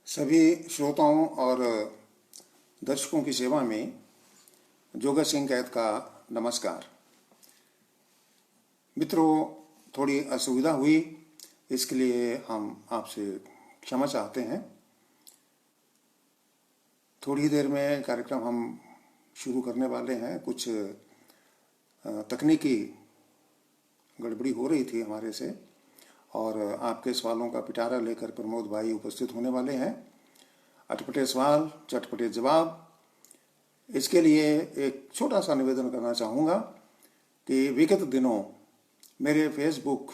सभी श्रोताओं और दर्शकों की सेवा में जोगा सिंह कैद का नमस्कार। मित्रों, थोड़ी असुविधा हुई, इसके लिए हम आपसे क्षमा चाहते हैं। थोड़ी देर में कार्यक्रम हम शुरू करने वाले हैं। कुछ तकनीकी गड़बड़ी हो रही थी हमारे से, और आपके सवालों का पिटारा लेकर प्रमोद भाई उपस्थित होने वाले हैं। अटपटे सवाल, चटपटे जवाब। इसके लिए एक छोटा सा निवेदन करना चाहूँगा कि विगत दिनों मेरे फेसबुक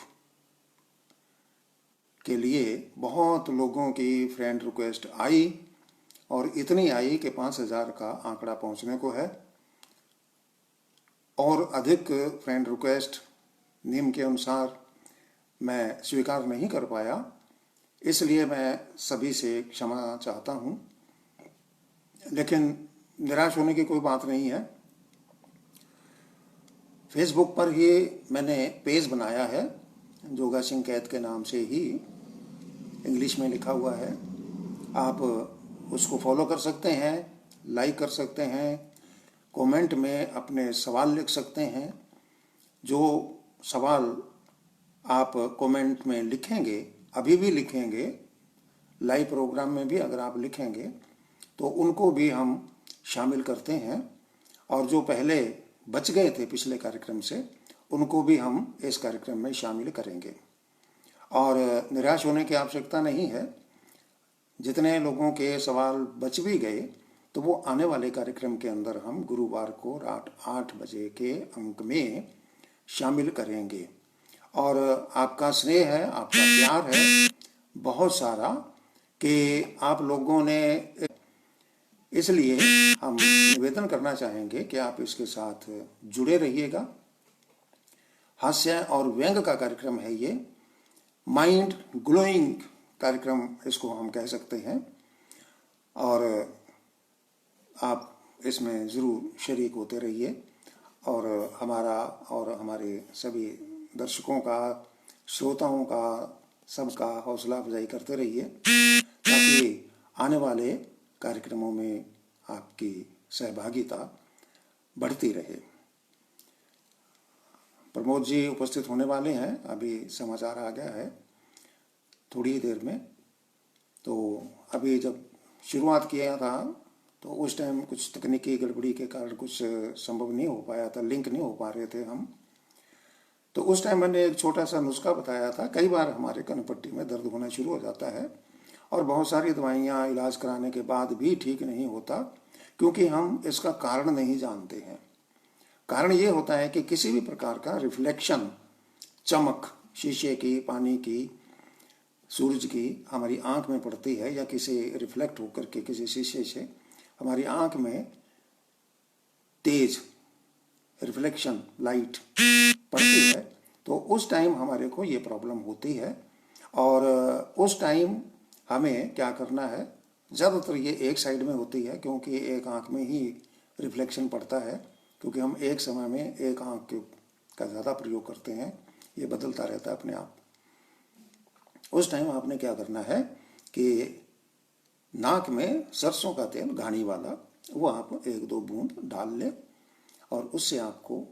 के लिए बहुत लोगों की फ्रेंड रिक्वेस्ट आई, और इतनी आई कि 5,000 का आंकड़ा पहुंचने को है। और अधिक फ्रेंड रिक्वेस्ट नियम के अनुसार मैं स्वीकार नहीं कर पाया, इसलिए मैं सभी से क्षमा चाहता हूं। लेकिन निराश होने की कोई बात नहीं है। फेसबुक पर ही मैंने पेज बनाया है, जोगा सिंह कैद के नाम से ही इंग्लिश में लिखा हुआ है। आप उसको फॉलो कर सकते हैं, लाइक कर सकते हैं, कमेंट में अपने सवाल लिख सकते हैं। जो सवाल आप कमेंट में लिखेंगे, अभी भी लिखेंगे, लाइव प्रोग्राम में भी अगर आप लिखेंगे तो उनको भी हम शामिल करते हैं। और जो पहले बच गए थे पिछले कार्यक्रम से, उनको भी हम इस कार्यक्रम में शामिल करेंगे। और निराश होने की आवश्यकता नहीं है। जितने लोगों के सवाल बच भी गए तो वो आने वाले कार्यक्रम के अंदर हम गुरुवार को रात 8 बजे के अंक में शामिल करेंगे। और आपका स्नेह है, आपका प्यार है बहुत सारा कि आप लोगों ने, इसलिए हम निवेदन करना चाहेंगे कि आप इसके साथ जुड़े रहिएगा। हास्य और व्यंग का कार्यक्रम है ये, माइंड ग्लोइंग कार्यक्रम इसको हम कह सकते हैं। और आप इसमें ज़रूर शरीक होते रहिए और हमारा और हमारे सभी दर्शकों का, श्रोताओं का, सबका हौसला अफजाई करते रहिए, ताकि आने वाले कार्यक्रमों में आपकी सहभागिता बढ़ती रहे। प्रमोद जी उपस्थित होने वाले हैं, अभी समाचार आ गया है थोड़ी देर में। तो अभी जब शुरुआत किया था तो उस टाइम कुछ तकनीकी गड़बड़ी के कारण कुछ संभव नहीं हो पाया था, लिंक नहीं हो पा रहे थे हम। तो उस टाइम मैंने एक छोटा सा नुस्खा बताया था। कई बार हमारे कनपट्टी में दर्द होना शुरू हो जाता है और बहुत सारी दवाइयाँ इलाज कराने के बाद भी ठीक नहीं होता, क्योंकि हम इसका कारण नहीं जानते हैं। कारण ये होता है कि किसी भी प्रकार का रिफ्लेक्शन, चमक शीशे की, पानी की, सूरज की हमारी आंख में पड़ती है, या किसी रिफ्लेक्ट होकर के किसी शीशे से हमारी आंख में तेज रिफ्लेक्शन लाइट पड़ती है, तो उस टाइम हमारे को ये प्रॉब्लम होती है। और उस टाइम हमें क्या करना है, ज़्यादातर ये एक साइड में होती है, क्योंकि एक आंख में ही रिफ्लेक्शन पड़ता है, क्योंकि हम एक समय में एक आंख का ज़्यादा प्रयोग करते हैं, ये बदलता रहता है अपने आप। उस टाइम आपने क्या करना है कि नाक में सरसों का तेल, घानी वाला, वो आप 1-2 बूंद डाल लें, और उससे आपको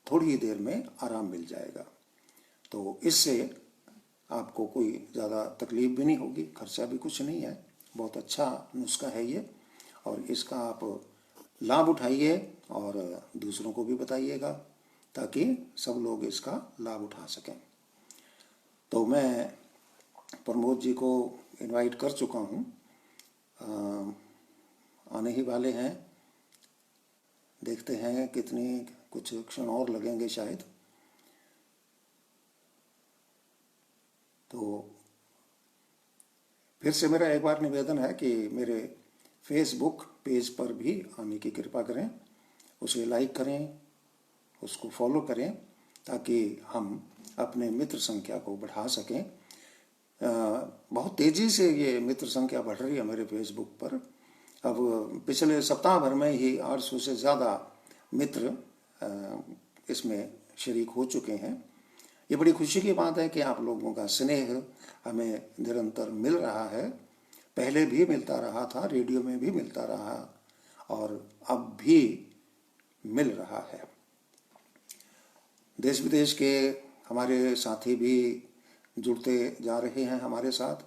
थोड़ी ही देर में आराम मिल जाएगा। तो इससे आपको कोई ज़्यादा तकलीफ भी नहीं होगी, खर्चा भी कुछ नहीं है। बहुत अच्छा नुस्खा है ये, और इसका आप लाभ उठाइए और दूसरों को भी बताइएगा, ताकि सब लोग इसका लाभ उठा सकें। तो मैं प्रमोद जी को इनवाइट कर चुका हूँ, आने ही वाले हैं। देखते हैं कितनी, कुछ क्षण और लगेंगे शायद। तो फिर से मेरा एक बार निवेदन है कि मेरे फेसबुक पेज पर भी आने की कृपा करें, उसे लाइक करें, उसको फॉलो करें, ताकि हम अपने मित्र संख्या को बढ़ा सकें। बहुत तेज़ी से ये मित्र संख्या बढ़ रही है मेरे फेसबुक पर। अब पिछले सप्ताह भर में ही 800 से ज़्यादा मित्र इसमें शरीक हो चुके हैं। ये बड़ी खुशी की बात है कि आप लोगों का स्नेह हमें निरंतर मिल रहा है। पहले भी मिलता रहा था, रेडियो में भी मिलता रहा और अब भी मिल रहा है। देश विदेश के हमारे साथी भी जुड़ते जा रहे हैं हमारे साथ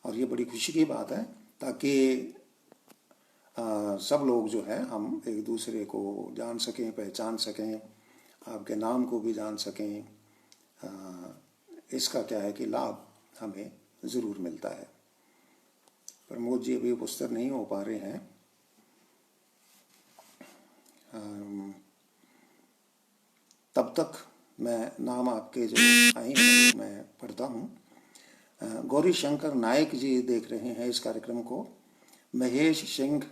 और ये बड़ी खुशी की बात है, ताकि सब लोग जो है हम एक दूसरे को जान सकें, पहचान सकें, आपके नाम को भी जान सकें। इसका क्या है कि लाभ हमें ज़रूर मिलता है। प्रमोद जी अभी उपस्थित नहीं हो पा रहे हैं। तब तक मैं नाम आपके जो आए हैं मैं पढ़ता हूँ। गौरी शंकर नायक जी देख रहे हैं इस कार्यक्रम को। महेश सिंह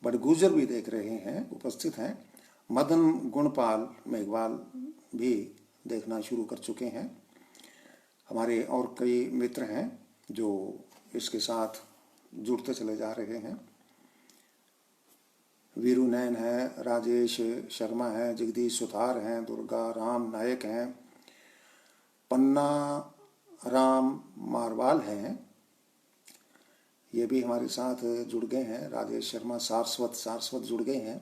बड़गुजर भी देख रहे हैं, उपस्थित हैं। मदन गुणपाल मेघवाल भी देखना शुरू कर चुके हैं। हमारे और कई मित्र हैं जो इसके साथ जुड़ते चले जा रहे हैं। वीरू नैन है, राजेश शर्मा है, जगदीश सुथार हैं, दुर्गा राम नायक हैं, पन्ना राम मारवाल हैं, ये भी हमारे साथ जुड़ गए हैं। राजेश शर्मा सारस्वत जुड़ गए हैं।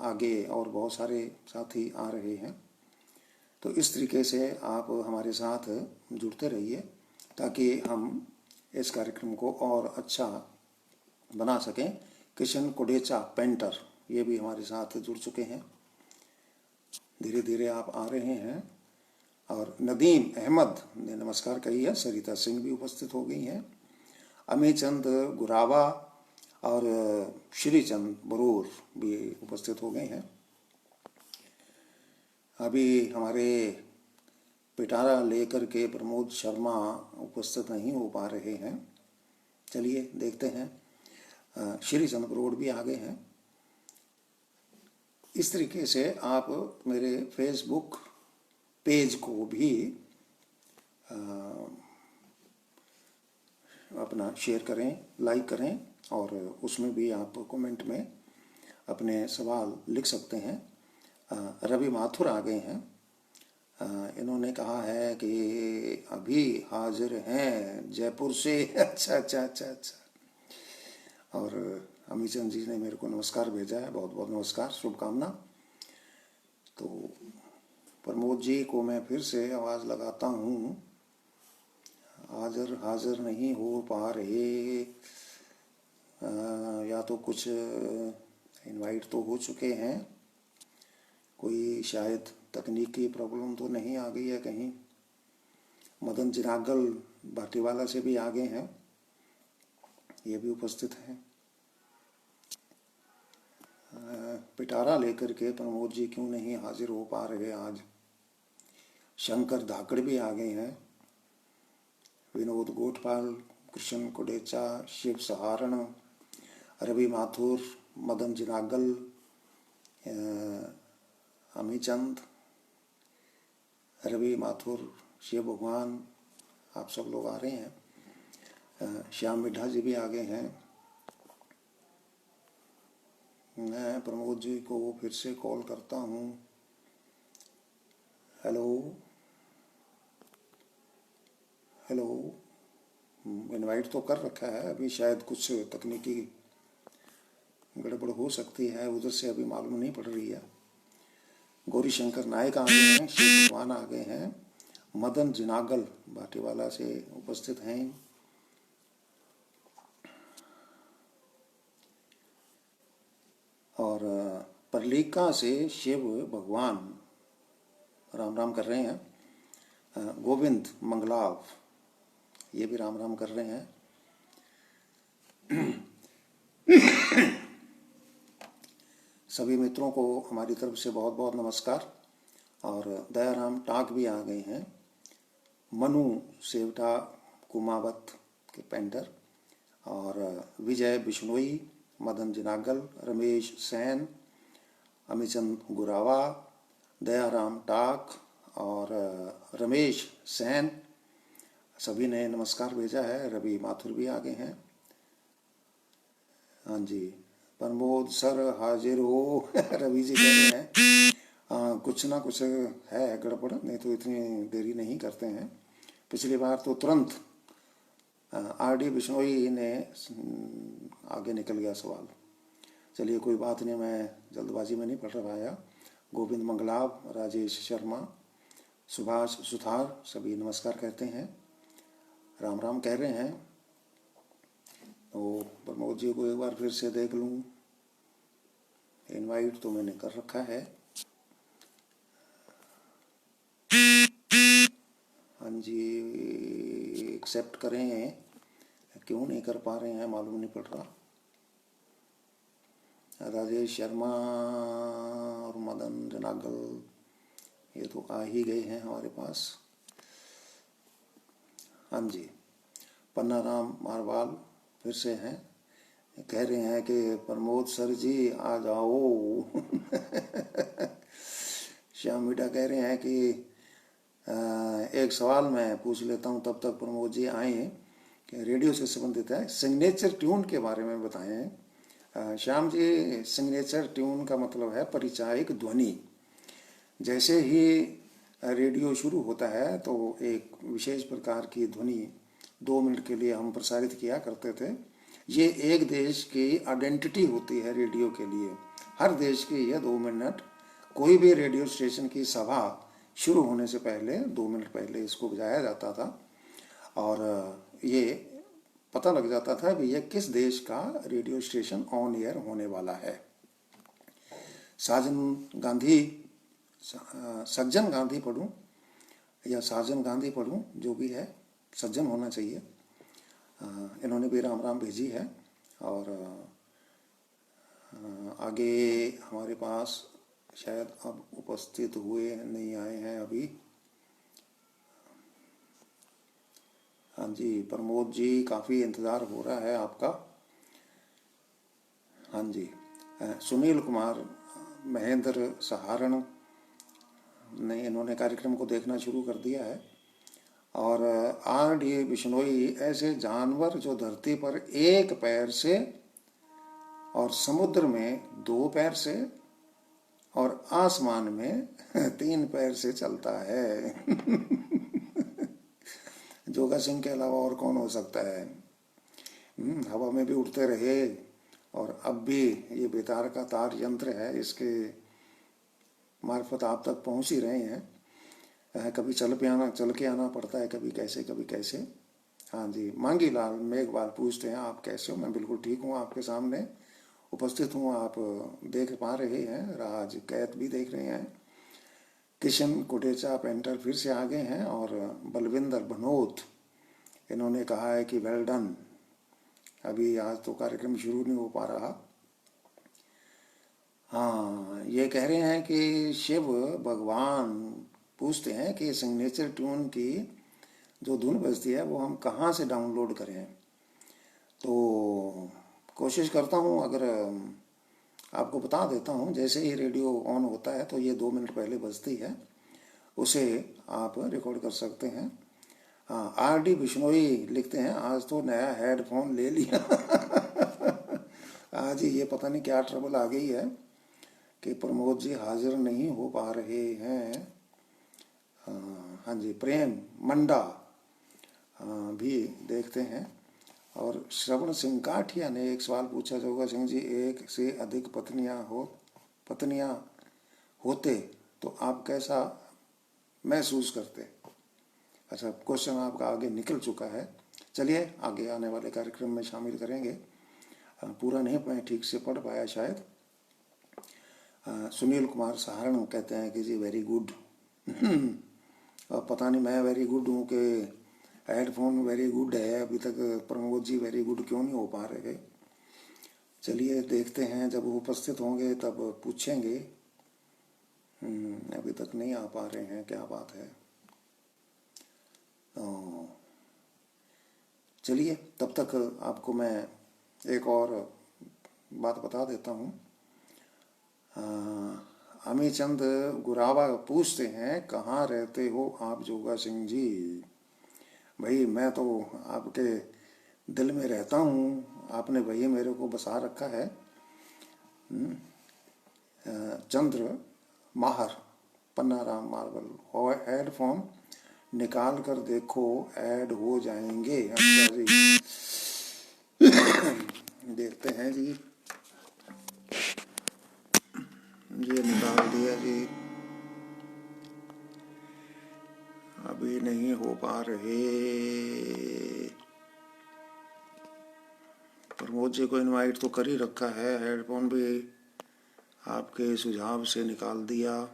आगे और बहुत सारे साथी आ रहे हैं। तो इस तरीके से आप हमारे साथ जुड़ते रहिए ताकि हम इस कार्यक्रम को और अच्छा बना सकें। किशन कोडेचा पेंटर ये भी हमारे साथ जुड़ चुके हैं। धीरे धीरे आप आ रहे हैं। और नदीम अहमद ने नमस्कार कही है। सरिता सिंह भी उपस्थित हो गई हैं। अमीचंद गुरावा और श्रीचंद बरूर भी उपस्थित हो गए हैं। अभी हमारे पिटारा लेकर के प्रमोद शर्मा उपस्थित नहीं हो पा रहे हैं। चलिए देखते हैं। श्रीचंद बरूर भी आ गए हैं। इस तरीके से आप मेरे फेसबुक पेज को भी अपना शेयर करें, लाइक करें और उसमें भी आप कमेंट में अपने सवाल लिख सकते हैं। रवि माथुर आ गए हैं। इन्होंने कहा है कि अभी हाजिर हैं जयपुर से। अच्छा। और अमीचंद जी ने मेरे को नमस्कार भेजा है, बहुत बहुत नमस्कार, शुभकामना। तो प्रमोद जी को मैं फिर से आवाज़ लगाता हूँ। हाजिर नहीं हो पा रहे। या तो कुछ इनवाइट तो हो चुके हैं, कोई शायद तकनीकी प्रॉब्लम तो नहीं आ गई है कहीं। मदन जिनागल भाटीवाला से भी आ गए हैं, ये भी उपस्थित हैं। पिटारा लेकर के प्रमोद जी क्यों नहीं हाजिर हो पा रहे आज। शंकर धाकड़ भी आ गए हैं। विनोद गोठपाल, कृष्ण कोडेचा, शिव सहारण, रवि माथुर, मदन जिनागल, अमीचंद, रवि माथुर, शिव भगवान, आप सब लोग आ रहे हैं। श्याम मिड्ढा जी भी आ गए हैं। मैं प्रमोद जी को फिर से कॉल करता हूँ। हेलो, इनवाइट तो कर रखा है, अभी शायद कुछ तकनीकी गड़बड़ हो सकती है, उधर से अभी मालूम नहीं पड़ रही है। गौरी शंकर नायक आ गए हैं, शिव भगवान आ गए हैं, मदन जिनागल भाटीवाला से उपस्थित हैं। और परलीका से शिव भगवान राम राम कर रहे हैं। गोविंद मंगलाव ये भी राम राम कर रहे हैं। सभी मित्रों को हमारी तरफ से बहुत बहुत नमस्कार। और दयाराम टाक भी आ गए हैं। मनु सेवटा कुमावत के पेंटर और विजय बिश्नोई, मदन जिनागल, रमेश सैन, अमीचंद गुरावा, दयाराम टाक और रमेश सैन, सभी ने नमस्कार भेजा है। रवि माथुर भी आ गए हैं। हाँ जी, प्रमोद सर हाजिर हो। रवि जी कह रहे हैं कुछ ना कुछ है गड़बड़, नहीं तो इतनी देरी नहीं करते हैं। पिछली बार तो तुरंत आर डी बिश्नोई ने आगे निकल गया सवाल। चलिए कोई बात नहीं, मैं जल्दबाजी में नहीं पढ़ पाया। गोविंद मंगलाब, राजेश शर्मा, सुभाष सुथार सभी नमस्कार कहते हैं, राम राम कह रहे हैं। तो प्रमोद जी को एक बार फिर से देख लूँ, इनवाइट तो मैंने कर रखा है। हाँ जी, एक्सेप्ट करें, क्यों नहीं कर पा रहे हैं मालूम नहीं पड़ रहा। राजेश शर्मा और मदन जनागल ये तो आ ही गए हैं हमारे पास। हाँ जी, पन्ना राम मारवाल फिर से हैं, कह रहे हैं कि प्रमोद सर जी आ जाओ। श्याम मीठा कह रहे हैं कि एक सवाल मैं पूछ लेता हूँ तब तक प्रमोद जी आए कि रेडियो से संबंधित है, सिग्नेचर ट्यून के बारे में बताएं। श्याम जी, सिग्नेचर ट्यून का मतलब है परिचायक ध्वनि। जैसे ही रेडियो शुरू होता है तो एक विशेष प्रकार की ध्वनि 2 मिनट के लिए हम प्रसारित किया करते थे। ये एक देश की आइडेंटिटी होती है रेडियो के लिए। हर देश की यह 2 मिनट, कोई भी रेडियो स्टेशन की सभा शुरू होने से पहले 2 मिनट पहले इसको बजाया जाता था और ये पता लग जाता था कि यह किस देश का रेडियो स्टेशन ऑन एयर होने वाला है। सज्जन गांधी पढ़ूं या साजन गांधी पढ़ूं, जो भी है सज्जन होना चाहिए। इन्होंने भी राम राम भेजी है। और आगे हमारे पास शायद अब उपस्थित हुए नहीं आए हैं अभी। हाँ जी प्रमोद जी, काफ़ी इंतज़ार हो रहा है आपका। हाँ जी, सुनील कुमार महेंद्र सहारण ने इन्होंने कार्यक्रम को देखना शुरू कर दिया है। और आर डी बिश्नोई, ऐसे जानवर जो धरती पर एक पैर से और समुद्र में 2 पैर से और आसमान में 3 पैर से चलता है। जोगा सिंह के अलावा और कौन हो सकता है? हवा में भी उड़ते रहे और अब भी ये बेतार का तार यंत्र है, इसके मार्फत आप तक पहुंच ही रहे हैं। कभी चल के आना पड़ता है, कभी कैसे। हाँ जी, मांगी लाल मेघवाल पूछते हैं आप कैसे हो। मैं बिल्कुल ठीक हूँ, आपके सामने उपस्थित हूँ, आप देख पा रहे हैं। राज कैद भी देख रहे हैं। किशन कोटेचा पेंटर फिर से आ गए हैं और बलविंदर भनोत, इन्होंने कहा है कि वेल डन। अभी आज तो कार्यक्रम शुरू नहीं हो पा रहा। हाँ, ये कह रहे हैं कि शिव भगवान पूछते हैं कि सिग्नेचर ट्यून की जो धुन बजती है वो हम कहाँ से डाउनलोड करें। तो कोशिश करता हूँ, अगर आपको बता देता हूँ। जैसे ही रेडियो ऑन होता है तो ये 2 मिनट पहले बजती है, उसे आप रिकॉर्ड कर सकते हैं। हाँ, आर डी बिश्नोई लिखते हैं आज तो नया हेडफोन ले लिया। आज ये पता नहीं क्या ट्रबल आ गई है कि प्रमोद जी हाजिर नहीं हो पा रहे हैं। हाँ जी, प्रेम मंडा भी देखते हैं। और श्रवण सिंह काठिया ने एक सवाल पूछा, जोगा सिंह जी, एक से अधिक पत्नियां होते तो आप कैसा महसूस करते? अच्छा, क्वेश्चन आपका आगे निकल चुका है। चलिए आगे आने वाले कार्यक्रम में शामिल करेंगे। पूरा नहीं मैं ठीक से पढ़ पाया शायद। सुनील कुमार सहारण कहते हैं कि जी वेरी गुड। अब पता नहीं मैं वेरी गुड हूँ कि हेडफोन वेरी गुड है। अभी तक प्रमोद जी वेरी गुड क्यों नहीं हो पा रहे? चलिए देखते हैं, जब वो उपस्थित होंगे तब पूछेंगे। अभी तक नहीं आ पा रहे हैं, क्या बात है? चलिए तब तक आपको मैं एक और बात बता देता हूँ। अमी चंद गुरावा पूछते हैं, कहाँ रहते हो आप जोगा सिंह जी? भाई मैं तो आपके दिल में रहता हूँ, आपने भैया मेरे को बसा रखा है। चंद्र माहर, पन्ना राम मार्बल, हेडफोन निकाल कर देखो ऐड हो जाएंगे। अच्छा जी, देखते हैं जी। ये निकाल दिया जी, अभी नहीं हो पा रहे। प्रमोद जी को इनवाइट तो कर ही रखा है, हेडफोन भी आपके सुझाव से निकाल दिया।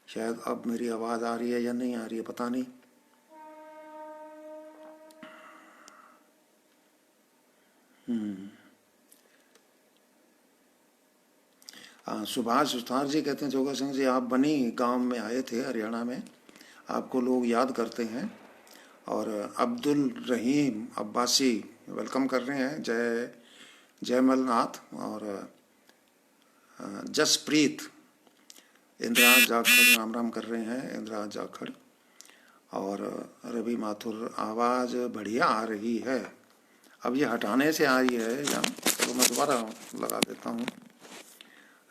शायद अब मेरी आवाज़ आ रही है या नहीं आ रही है, पता नहीं। सुभाष सुथार जी कहते हैं जोगा सिंह जी आप बनी गांव में आए थे हरियाणा में, आपको लोग याद करते हैं। और अब्दुल रहीम अब्बासी वेलकम कर रहे हैं, जय जयमलनाथ। और जसप्रीत इंद्राज जाखड़ राम राम कर रहे हैं, इंद्राज जाखड़। और रवि माथुर आवाज़ बढ़िया आ रही है। अब ये हटाने से आ रही है या तो मैं दोबारा लगा देता हूँ।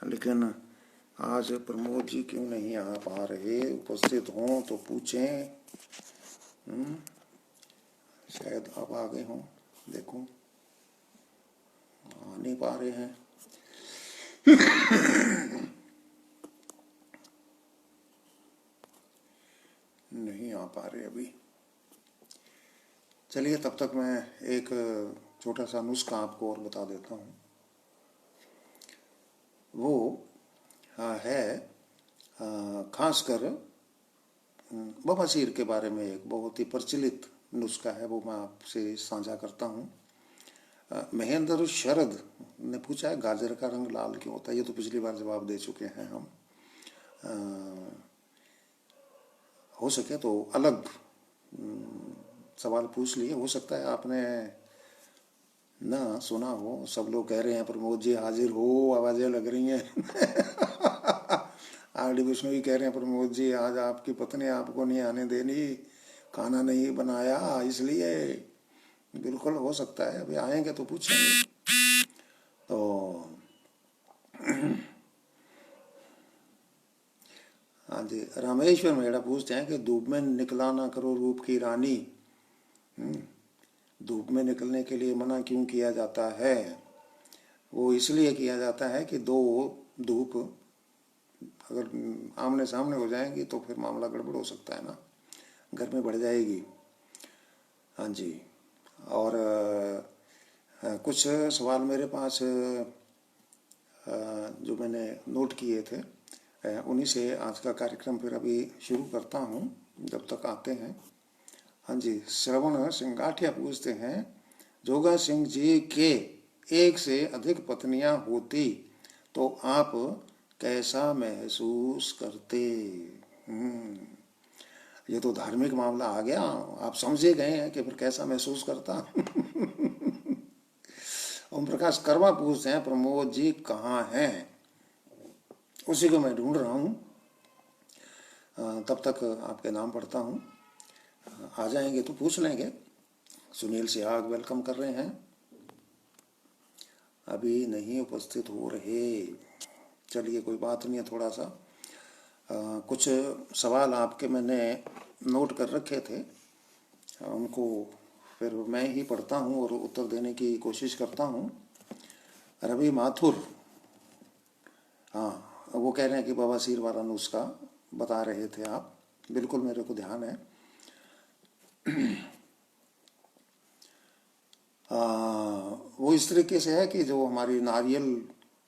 लेकिन आज प्रमोद जी क्यों नहीं आ पा रहे, उपस्थित हों तो पूछें। शायद अब आ गए हों, देखो आ नहीं पा रहे हैं। नहीं आ पा रहे अभी। चलिए तब तक मैं एक छोटा सा नुस्खा आपको और बता देता हूँ। वो है खासकर बवासीर के बारे में एक बहुत ही प्रचलित नुस्खा है, वो मैं आपसे साझा करता हूँ। महेंद्र शरद ने पूछा है गाजर का रंग लाल क्यों होता है, ये तो पिछली बार जवाब दे चुके हैं हम। हो सके तो अलग सवाल पूछ लिए, हो सकता है आपने ना सुना हो। सब लोग कह रहे हैं प्रमोद जी हाजिर हो, आवाजें लग रही हैं। आर डी विष्णु ही कह रहे हैं प्रमोद जी आज आपकी पत्नी आपको नहीं आने देनी, खाना नहीं बनाया इसलिए। बिल्कुल हो सकता है, अभी आएंगे तो पूछेंगे। तो हाँ जी, रामेश्वर मेड़ा पूछते हैं कि धूप में निकला ना करो रूप की रानी। धूप में निकलने के लिए मना क्यों किया जाता है? वो इसलिए किया जाता है कि दो धूप अगर आमने सामने हो जाएंगी तो फिर मामला गड़बड़ हो सकता है ना, गर्मी बढ़ जाएगी। हाँ जी। और कुछ सवाल मेरे पास जो मैंने नोट किए थे, उन्हीं से आज का कार्यक्रम फिर अभी शुरू करता हूँ जब तक आते हैं। हाँ जी, श्रवण सिंगाठिया पूछते हैं जोगा सिंह जी के एक से अधिक पत्नियां होती तो आप कैसा महसूस करते? ये तो धार्मिक मामला आ गया, आप समझे गए हैं कि फिर कैसा महसूस करता। ओम प्रकाश कर्मा पूछते हैं प्रमोद जी कहाँ हैं? उसी को मैं ढूंढ रहा हूँ। तब तक आपके नाम पढ़ता हूँ, आ जाएंगे तो पूछ लेंगे। सुनील सिहाग वेलकम कर रहे हैं, अभी नहीं उपस्थित हो रहे। चलिए कोई बात नहीं है, थोड़ा सा कुछ सवाल आपके मैंने नोट कर रखे थे, उनको फिर मैं ही पढ़ता हूँ और उत्तर देने की कोशिश करता हूँ। रवि माथुर, हाँ वो कह रहे हैं कि बवासीर वाला नुस्खा बता रहे थे आप, बिल्कुल मेरे को ध्यान है। वो इस तरीके से है कि जो हमारी नारियल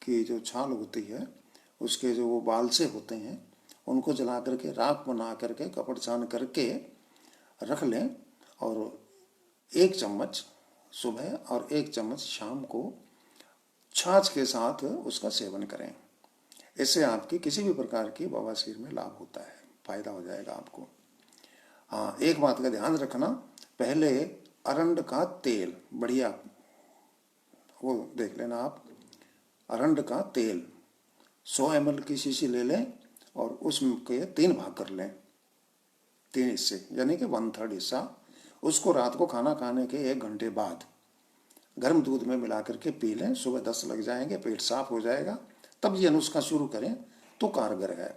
की जो छाल होती है उसके जो वो बाल से होते हैं उनको जला करके राख बना करके कपड़ छान करके रख लें, और 1 चम्मच सुबह और 1 चम्मच शाम को छाछ के साथ उसका सेवन करें। इससे आपकी किसी भी प्रकार की बवासीर में लाभ होता है, फायदा हो जाएगा आपको। हाँ एक बात का ध्यान रखना, पहले अरंड का तेल बढ़िया वो देख लेना आप, अरंड का तेल 100 ml की शीशी ले लें और उसके 3 भाग कर लें, 3 हिस्से यानी कि 1/3 हिस्सा। उसको रात को खाना खाने के 1 घंटे बाद गर्म दूध में मिला करके पी लें, सुबह 10 लग जाएंगे, पेट साफ हो जाएगा। तब ये नुस्खा शुरू करें तो कारगर है।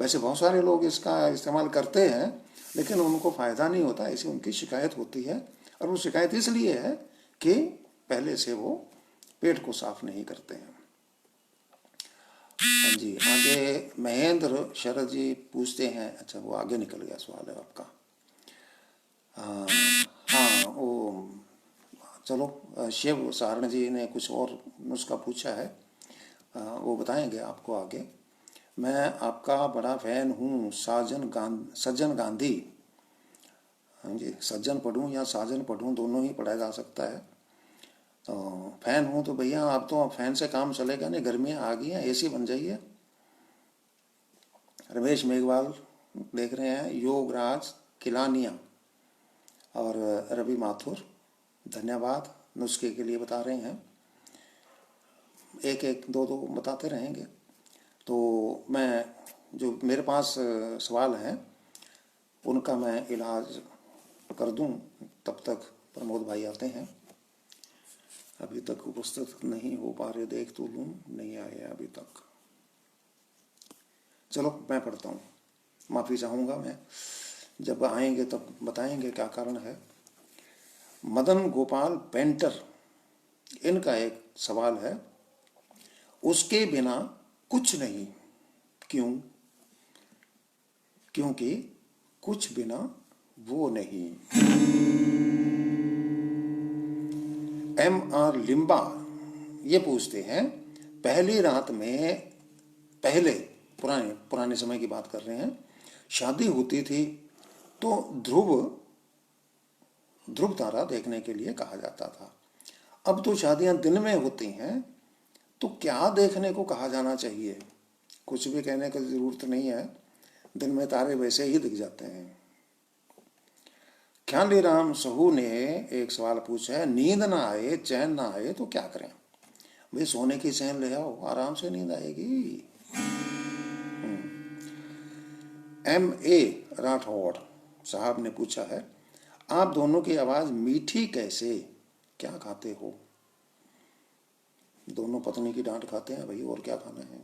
वैसे बहुत सारे लोग इसका इस्तेमाल करते हैं, लेकिन उनको फ़ायदा नहीं होता, ऐसी उनकी शिकायत होती है। और वो शिकायत इसलिए है कि पहले से वो पेट को साफ नहीं करते हैं। हाँ जी, आगे महेंद्र शरद जी पूछते हैं। अच्छा, वो आगे निकल गया सवाल है आपका। हाँ, हाँ, वो चलो, शिव सारण जी ने कुछ और नुस्खा पूछा है, वो बताएंगे आपको आगे। मैं आपका बड़ा फैन हूँ, सज्जन गांधी। हाँ जी, सज्जन पढ़ूँ या साजन पढ़ूँ, दोनों ही पढ़ा जा सकता है। तो फैन हूँ तो भैया आप तो फैन से काम चलेगा नहीं, गर्मियाँ आ गई हैं, एसी बन जाइए। रमेश मेघवाल देख रहे हैं, योगराज किलानिया और रवि माथुर, धन्यवाद नुस्खे के लिए बता रहे हैं। एक एक दो दो बताते रहेंगे। तो मैं जो मेरे पास सवाल हैं उनका मैं इलाज कर दूं, तब तक प्रमोद भाई आते हैं। अभी तक उपस्थित नहीं हो पा रहे, देख तो लूँ, नहीं आए अभी तक। चलो मैं पढ़ता हूँ, माफ़ी चाहूँगा मैं, जब आएंगे तब बताएंगे क्या कारण है। मदन गोपाल पेंटर, इनका एक सवाल है, उसके बिना कुछ नहीं, क्यों? क्योंकि कुछ बिना वो नहीं। M.R. लिम्बा ये पूछते हैं, पहली रात में, पहले पुराने पुराने समय की बात कर रहे हैं, शादी होती थी तो ध्रुव तारा देखने के लिए कहा जाता था। अब तो शादियां दिन में होती हैं, तो क्या देखने को कहा जाना चाहिए? कुछ भी कहने की जरूरत नहीं है, दिन में तारे वैसे ही दिख जाते हैं। ख्याली राम सहू ने एक सवाल पूछा है, नींद ना आए, चैन ना आए तो क्या करें? भाई सोने की चैन ले आओ, आराम से नींद आएगी। M.A. राठौड़ साहब ने पूछा है, आप दोनों की आवाज मीठी कैसे, क्या खाते हो? दोनों पत्नी की डांट खाते हैं भाई, और क्या खाना है?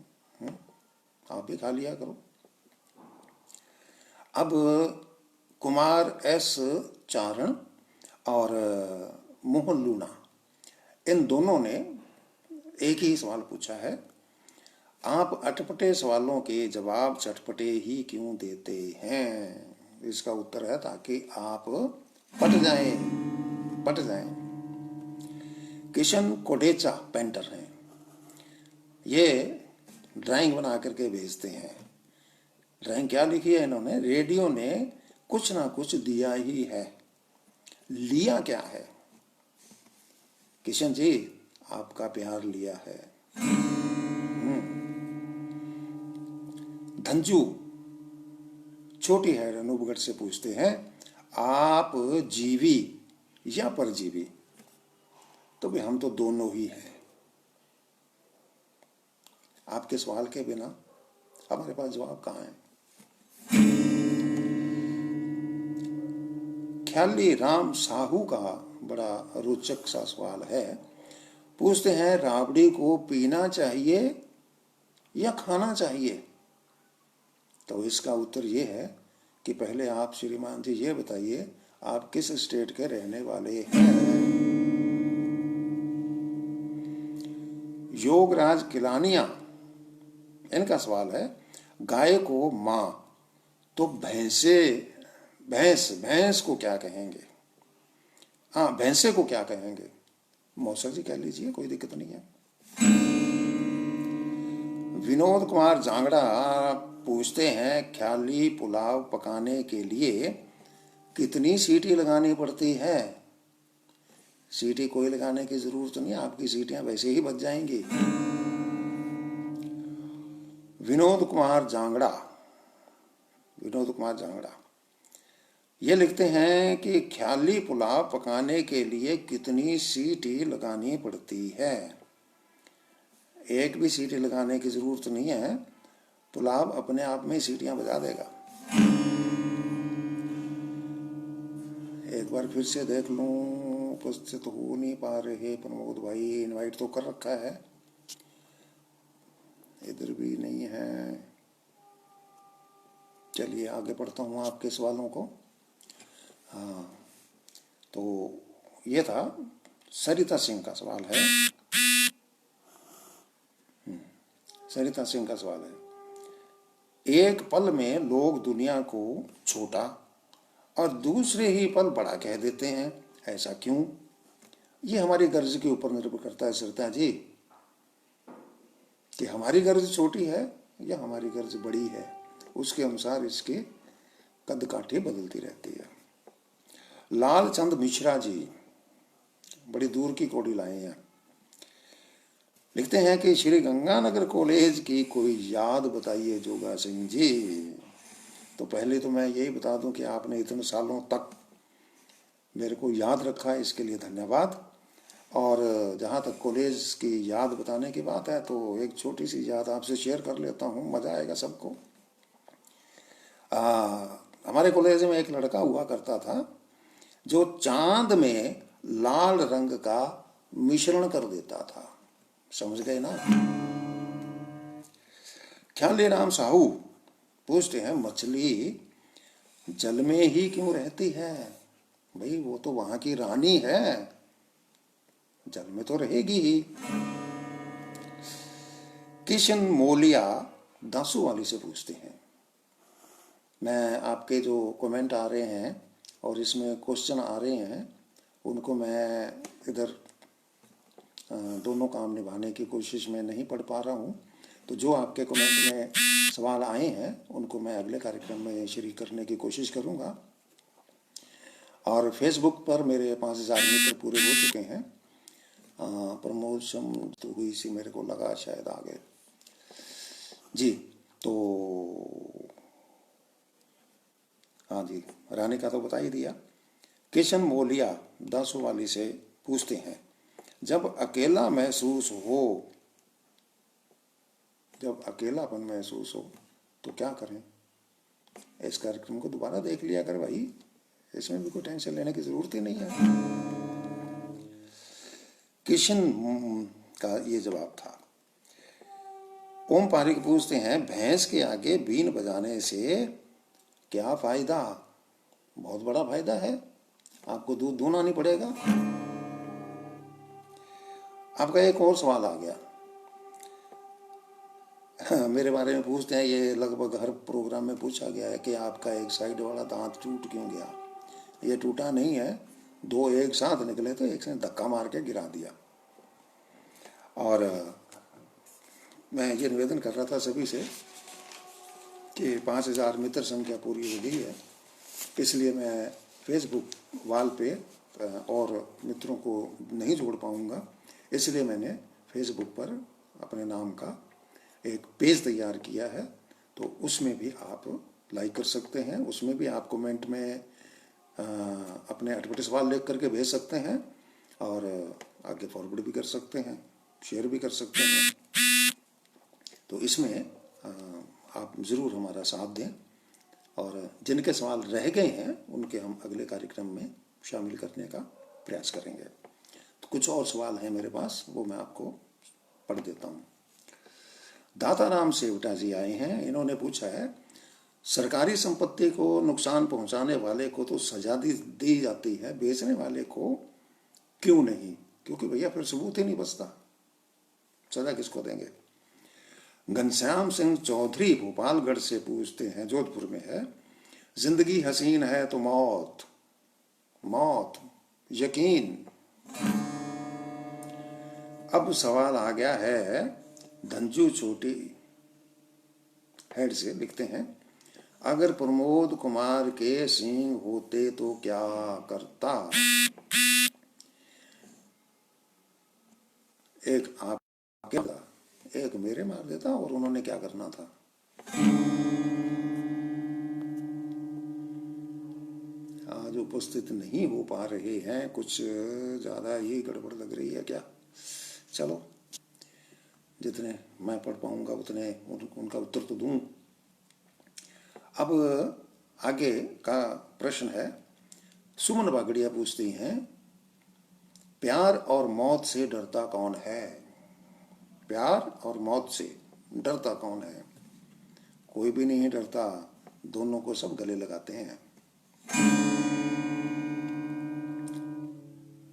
आप भी खा लिया करो। अब कुमार S. चारण और मोहन लूना, इन दोनों ने एक ही सवाल पूछा है, आप अटपटे सवालों के जवाब चटपटे ही क्यों देते हैं? इसका उत्तर है ताकि आप पट जाएं। किशन कोडेचा पेंटर हैं, ये ड्राइंग बना करके भेजते हैं। ड्राइंग क्या लिखी है इन्होंने, रेडियो ने कुछ ना कुछ दिया ही है, लिया क्या है? किशन जी, आपका प्यार लिया है। धंजू छोटी है अनूपगढ़ से पूछते हैं, आप जीवी या परजीवी? तो भाई हम तो दोनों ही हैं। आपके सवाल के बिना हमारे पास जवाब कहाँ है? ख्याली राम साहू का बड़ा रोचक सा सवाल है, पूछते हैं, राबड़ी को पीना चाहिए या खाना चाहिए? तो इसका उत्तर ये है कि पहले आप श्रीमान जी ये बताइए, आप किस स्टेट के रहने वाले हैं? योगराज किलानिया, इनका सवाल है, गाय को माँ तो भैंस को क्या कहेंगे? हाँ, भैंसे को क्या कहेंगे? मौसा जी कह लीजिए, कोई दिक्कत नहीं है। विनोद कुमार जांगड़ा पूछते हैं, ख्याली पुलाव पकाने के लिए कितनी सीटी लगानी पड़ती है? सीटी कोई लगाने की जरूरत नहीं, आपकी सीटियां वैसे ही बच जाएंगी। विनोद कुमार जांगड़ा ये लिखते हैं कि ख्याली पुलाव पकाने के लिए कितनी सीटी लगानी पड़ती है? एक भी सीटी लगाने की जरूरत नहीं है, पुलाव अपने आप में सीटियां बजा देगा। एक बार फिर से देख लूं, उपस्थित हो नहीं पा रहे प्रमोद भाई, इनवाइट तो कर रखा है, इधर भी नहीं है। चलिए आगे बढ़ता हूँ आपके सवालों को। हाँ, तो ये था सरिता सिंह का सवाल है। सरिता सिंह का सवाल है, एक पल में लोग दुनिया को छोटा और दूसरे ही पल बड़ा कह देते हैं, ऐसा क्यों? ये हमारी गर्ज के ऊपर निर्भर करता है सरिता जी, कि हमारी गर्ज छोटी है या हमारी गर्ज बड़ी है, उसके अनुसार इसके कद काठी बदलती रहती है। लाल चंद मिश्रा जी बड़ी दूर की कौड़ी लाए हैं, लिखते हैं कि श्री गंगानगर कॉलेज की कोई याद बताइए जोगा सिंह जी। तो पहले तो मैं यही बता दूं कि आपने इतने सालों तक मेरे को याद रखा है, इसके लिए धन्यवाद। और जहाँ तक कॉलेज की याद बताने की बात है, तो एक छोटी सी याद आपसे शेयर कर लेता हूँ, मज़ा आएगा सबको। हमारे कॉलेज में एक लड़का हुआ करता था जो चांद में लाल रंग का मिश्रण कर देता था, समझ गए ना? ख्याली राम साहू पूछते हैं, मछली जल में ही क्यों रहती है? भाई वो तो वहां की रानी है, जल में तो रहेगी ही। किशन मोलिया दासू वाली से पूछते हैं, मैं आपके जो कमेंट आ रहे हैं और इसमें क्वेश्चन आ रहे हैं उनको मैं इधर दोनों काम निभाने की कोशिश में नहीं पढ़ पा रहा हूँ, तो जो आपके कमेंट में सवाल आए हैं उनको मैं अगले कार्यक्रम में शरीक करने की कोशिश करूँगा। और फेसबुक पर मेरे 5000 मित्र पूरे हो चुके हैं। प्रमोशन तो हुई सी, मेरे को लगा शायद आ गए जी। तो हाँ जी, रानी का तो बता ही दिया। किशन मोलिया दासू वाली से पूछते हैं, जब अकेला महसूस हो, जब अकेलापन महसूस हो तो क्या करें? इस कार्यक्रम को दोबारा देख लिया कर भाई, इसमें भी कोई टेंशन लेने की जरूरत ही नहीं है। किशन का ये जवाब था। ओम पारिक पूछते हैं, भैंस के आगे बीन बजाने से क्या फायदा? बहुत बड़ा फायदा है, आपको दूध दूहना नहीं पड़ेगा। आपका एक और सवाल आ गया, मेरे बारे में पूछते हैं, ये लगभग हर प्रोग्राम में पूछा गया है कि आपका एक साइड वाला दांत टूट क्यों गया? ये टूटा नहीं है, दो एक साथ निकले तो एक से धक्का मार के गिरा दिया। और मैं ये निवेदन कर रहा था सभी से कि 5000 मित्र संख्या पूरी हो गई है, इसलिए मैं फेसबुक वाल पे और मित्रों को नहीं जोड़ पाऊंगा, इसलिए मैंने फेसबुक पर अपने नाम का एक पेज तैयार किया है, तो उसमें भी आप लाइक कर सकते हैं, उसमें भी आप कमेंट में अपने अटपटे सवाल लिख करके भेज सकते हैं और आगे फॉरवर्ड भी कर सकते हैं, शेयर भी कर सकते हैं। तो इसमें आप ज़रूर हमारा साथ दें और जिनके सवाल रह गए हैं उनके हम अगले कार्यक्रम में शामिल करने का प्रयास करेंगे। तो कुछ और सवाल हैं मेरे पास, वो मैं आपको पढ़ देता हूँ। दाताराम सेवटा जी आए हैं, इन्होंने पूछा है, सरकारी संपत्ति को नुकसान पहुंचाने वाले को तो सजा दी जाती है, बेचने वाले को क्यों नहीं? क्योंकि भैया फिर सबूत ही नहीं बचता, सजा किसको देंगे? घनश्याम सिंह चौधरी भोपालगढ़ से पूछते हैं, जोधपुर में है, जिंदगी हसीन है तो मौत, मौत यकीन। अब सवाल आ गया है धंजू छोटी हेड से, लिखते हैं, अगर प्रमोद कुमार के सिंह होते तो क्या करता? एक आपके, एक मेरे मार देता, और उन्होंने क्या करना था? आज उपस्थित नहीं हो पा रहे हैं, कुछ ज्यादा ही गड़बड़ लग रही है क्या? चलो, जितने मैं पढ़ पाऊंगा उतने उनका उत्तर तो दूं। अब आगे का प्रश्न है, सुमन बागड़िया पूछती हैं, प्यार और मौत से डरता कौन है? प्यार और मौत से डरता कौन है? कोई भी नहीं डरता, दोनों को सब गले लगाते हैं।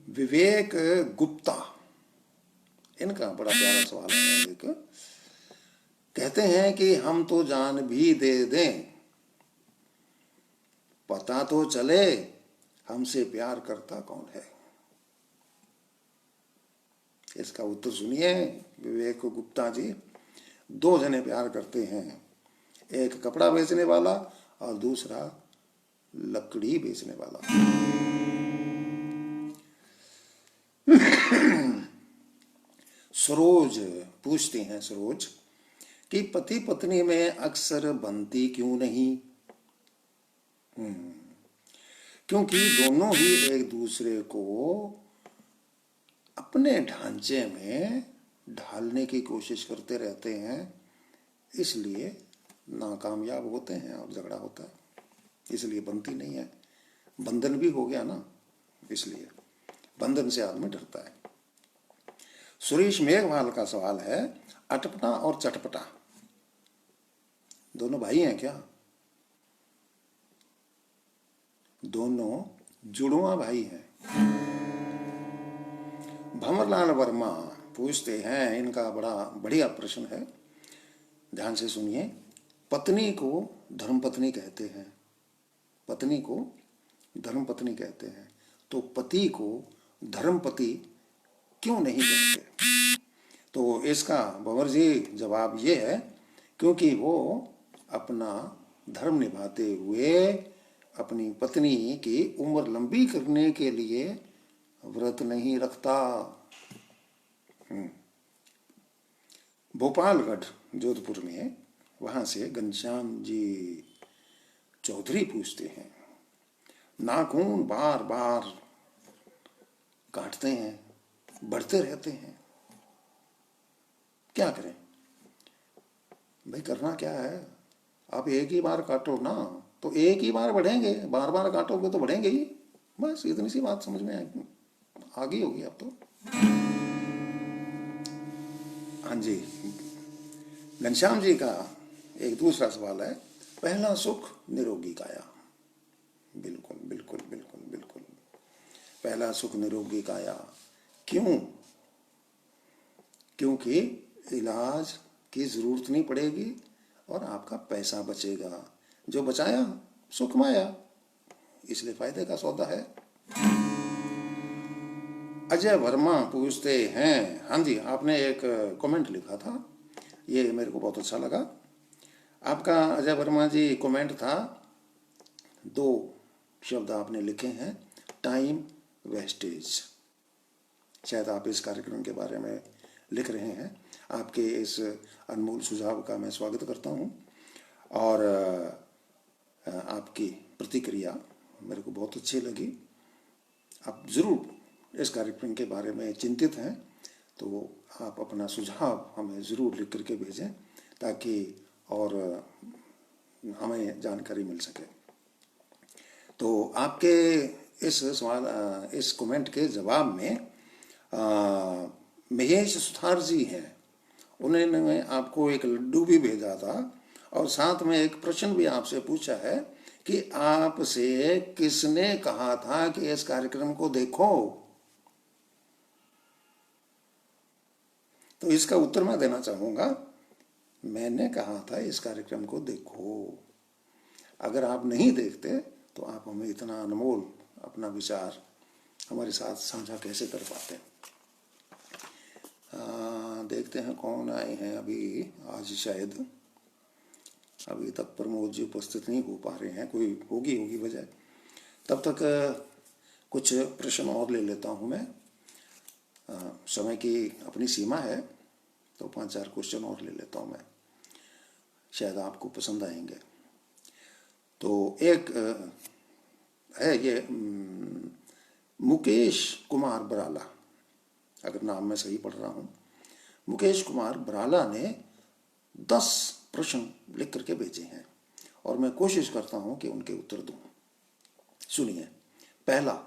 विवेक गुप्ता, इनका बड़ा प्यारा सवाल है। एक कहते हैं कि हम तो जान भी दे दें, पता तो चले हमसे प्यार करता कौन है। इसका उत्तर सुनिए विवेक गुप्ता जी। दो जने प्यार करते हैं, एक कपड़ा बेचने वाला और दूसरा लकड़ी बेचने वाला। सरोज पूछती हैं, सरोज कि पति पत्नी में अक्सर बनती क्यों नहीं। क्योंकि दोनों ही एक दूसरे को अपने ढांचे में ढालने की कोशिश करते रहते हैं, इसलिए नाकामयाब होते हैं और झगड़ा होता है, इसलिए बनती नहीं है। बंधन भी हो गया ना, इसलिए बंधन से आदमी डरता है। सुरेश मेघवाल का सवाल है, अटपटा और चटपटा दोनों भाई हैं क्या? दोनों जुड़वा भाई हैं। भंवरलाल वर्मा पूछते हैं, इनका बड़ा बढ़िया प्रश्न है, ध्यान से सुनिए। पत्नी को धर्मपत्नी कहते हैं, पत्नी को धर्मपत्नी कहते हैं, तो पति को धर्मपति क्यों नहीं कहते? तो इसका भंवर जी जवाब ये है, क्योंकि वो अपना धर्म निभाते हुए अपनी पत्नी की उम्र लंबी करने के लिए व्रत नहीं रखता। भोपालगढ़ जोधपुर में, वहां से घनश्याम जी चौधरी पूछते हैं, नाखून बार बार काटते हैं, बढ़ते रहते हैं, क्या करें? भाई करना क्या है, आप एक ही बार काटो ना, तो एक ही बार बढ़ेंगे, बार बार काटोगे तो बढ़ेंगे ही। बस इतनी सी बात समझ में आ गई होगी अब तो। हाँ जी, घनश्याम जी का एक दूसरा सवाल है, पहला सुख निरोगी काया। बिल्कुल बिल्कुल बिल्कुल बिल्कुल, पहला सुख निरोगी काया। क्यों? क्योंकि इलाज की जरूरत नहीं पड़ेगी और आपका पैसा बचेगा, जो बचाया सुख माया, इसलिए फायदे का सौदा है। अजय वर्मा पूछते हैं, हाँ जी, आपने एक कमेंट लिखा था, ये मेरे को बहुत अच्छा लगा। आपका अजय वर्मा जी कमेंट था, दो शब्द आपने लिखे हैं, टाइम वेस्टेज। शायद आप इस कार्यक्रम के बारे में लिख रहे हैं। आपके इस अनमोल सुझाव का मैं स्वागत करता हूं और आपकी प्रतिक्रिया मेरे को बहुत अच्छी लगी। आप जरूर इस कार्यक्रम के बारे में चिंतित हैं तो आप अपना सुझाव हमें ज़रूर लिख करके भेजें, ताकि और हमें जानकारी मिल सके। तो आपके इस सवाल, इस कमेंट के जवाब में महेश सुथार जी हैं, उन्होंने आपको एक लड्डू भी भेजा था और साथ में एक प्रश्न भी आपसे पूछा है कि आपसे किसने कहा था कि इस कार्यक्रम को देखो। तो इसका उत्तर मैं देना चाहूंगा, मैंने कहा था इस कार्यक्रम को देखो। अगर आप नहीं देखते तो आप हमें इतना अनमोल अपना विचार हमारे साथ साझा कैसे कर पाते? देखते हैं कौन आए हैं अभी। आज शायद अभी तक प्रमोद जी उपस्थित नहीं हो पा रहे हैं, कोई होगी वजह। तब तक कुछ प्रश्न और ले लेता हूं मैं। समय की अपनी सीमा है, तो 5-4 क्वेश्चन और ले लेता हूं मैं, शायद आपको पसंद आएंगे। तो एक है ये मुकेश कुमार बराला, अगर नाम मैं सही पढ़ रहा हूं, मुकेश कुमार बराला ने 10 प्रश्न लिख करके भेजे हैं और मैं कोशिश करता हूं कि उनके उत्तर दूं। सुनिए। पहला,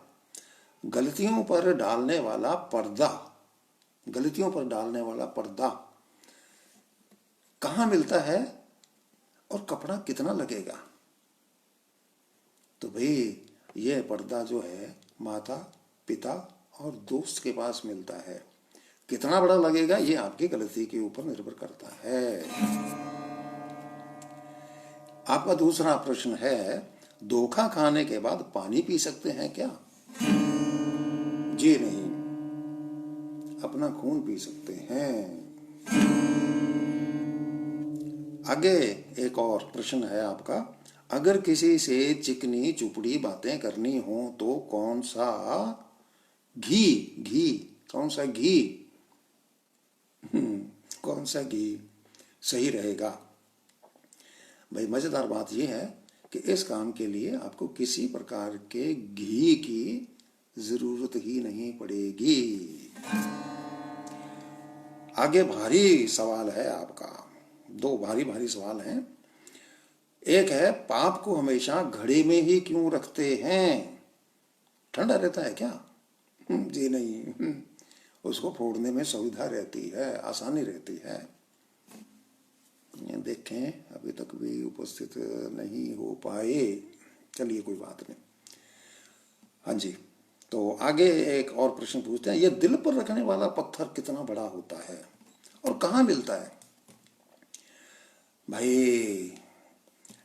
गलतियों पर डालने वाला पर्दा, गलतियों पर डालने वाला पर्दा कहां मिलता है और कपड़ा कितना लगेगा? तो भाई ये पर्दा जो है माता पिता और दोस्त के पास मिलता है। कितना बड़ा लगेगा ये आपकी गलती के ऊपर निर्भर करता है। आपका दूसरा प्रश्न है, धोखा खाने के बाद पानी पी सकते हैं क्या? जी नहीं, अपना खून पी सकते हैं। आगे एक और प्रश्न है आपका, अगर किसी से चिकनी चुपड़ी बातें करनी हो तो कौन सा घी घी कौन सा घी कौन सा घी सही रहेगा? भाई मजेदार बात यह है कि इस काम के लिए आपको किसी प्रकार के घी की जरूरत ही नहीं पड़ेगी। आगे भारी सवाल है आपका, दो भारी भारी सवाल हैं। एक है, पाप को हमेशा घड़े में ही क्यों रखते हैं? ठंडा रहता है क्या? जी नहीं, उसको फोड़ने में सुविधा रहती है, आसानी रहती है। देखें अभी तक भी उपस्थित नहीं हो पाए, चलिए कोई बात नहीं। हाँ जी, तो आगे एक और प्रश्न पूछते हैं, यह दिल पर रखने वाला पत्थर कितना बड़ा होता है और कहाँ मिलता है? भाई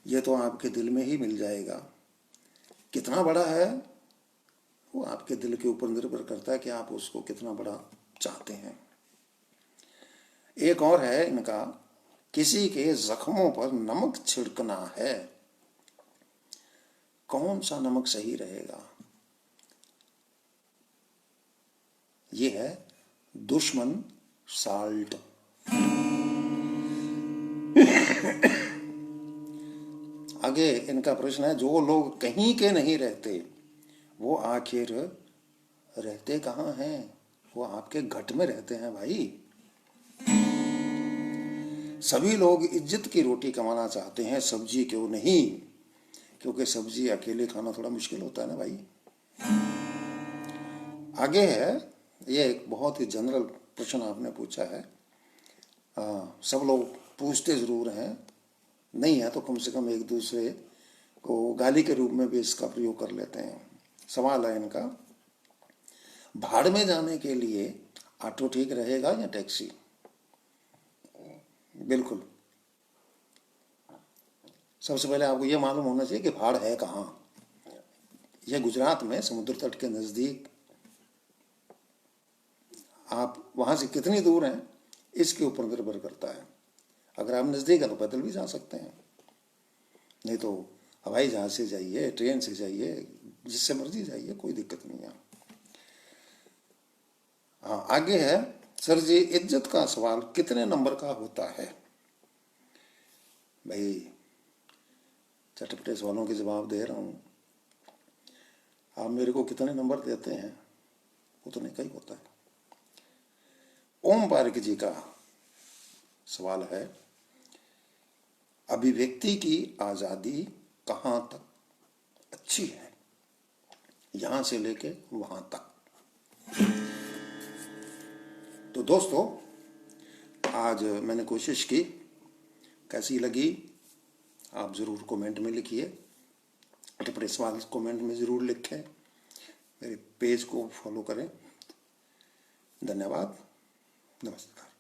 ये तो आपके दिल में ही मिल जाएगा। कितना बड़ा है वो आपके दिल के ऊपर निर्भर करता है कि आप उसको कितना बड़ा चाहते हैं। एक और है इनका, किसी के जख्मों पर नमक छिड़कना है, कौन सा नमक सही रहेगा? ये है दुश्मन साल्ट। आगे इनका प्रश्न है, जो लोग कहीं के नहीं रहते वो आखिर रहते कहाँ हैं? वो आपके घट में रहते हैं भाई। सभी लोग इज्जत की रोटी कमाना चाहते हैं, सब्जी क्यों नहीं? क्योंकि सब्जी अकेले खाना थोड़ा मुश्किल होता है ना भाई। आगे है, ये एक बहुत ही जनरल प्रश्न आपने पूछा है। सब लोग पूछते जरूर हैं, नहीं है तो कम से कम एक दूसरे को गाली के रूप में भी इसका प्रयोग कर लेते हैं। सवाल है इनका, भाड़ में जाने के लिए ऑटो ठीक रहेगा या टैक्सी? बिल्कुल, सबसे पहले आपको यह मालूम होना चाहिए कि भाड़ है कहाँ। यह गुजरात में समुद्र तट के नजदीक। आप वहां से कितनी दूर हैं इसके ऊपर निर्भर करता है। अगर आप नजदीक है तो पैदल भी जा सकते हैं, नहीं तो हवाई जहाज से जाइए, ट्रेन से जाइए, जिससे मर्जी जाइए, कोई दिक्कत नहीं है। हाँ, आगे है, सर जी इज्जत का सवाल कितने नंबर का होता है? भाई चटपटे सवालों के जवाब दे रहा हूं, आप मेरे को कितने नंबर देते हैं उतने का ही होता है। ओम पार्क जी का सवाल है, अभिव्यक्ति की आजादी कहां तक अच्छी है, यहां से लेके वहां तक? तो दोस्तों आज मैंने कोशिश की, कैसी लगी आप जरूर कमेंट में लिखिए। अपने सवाल कमेंट में जरूर लिखें, मेरे पेज को फॉलो करें। धन्यवाद, नमस्कार।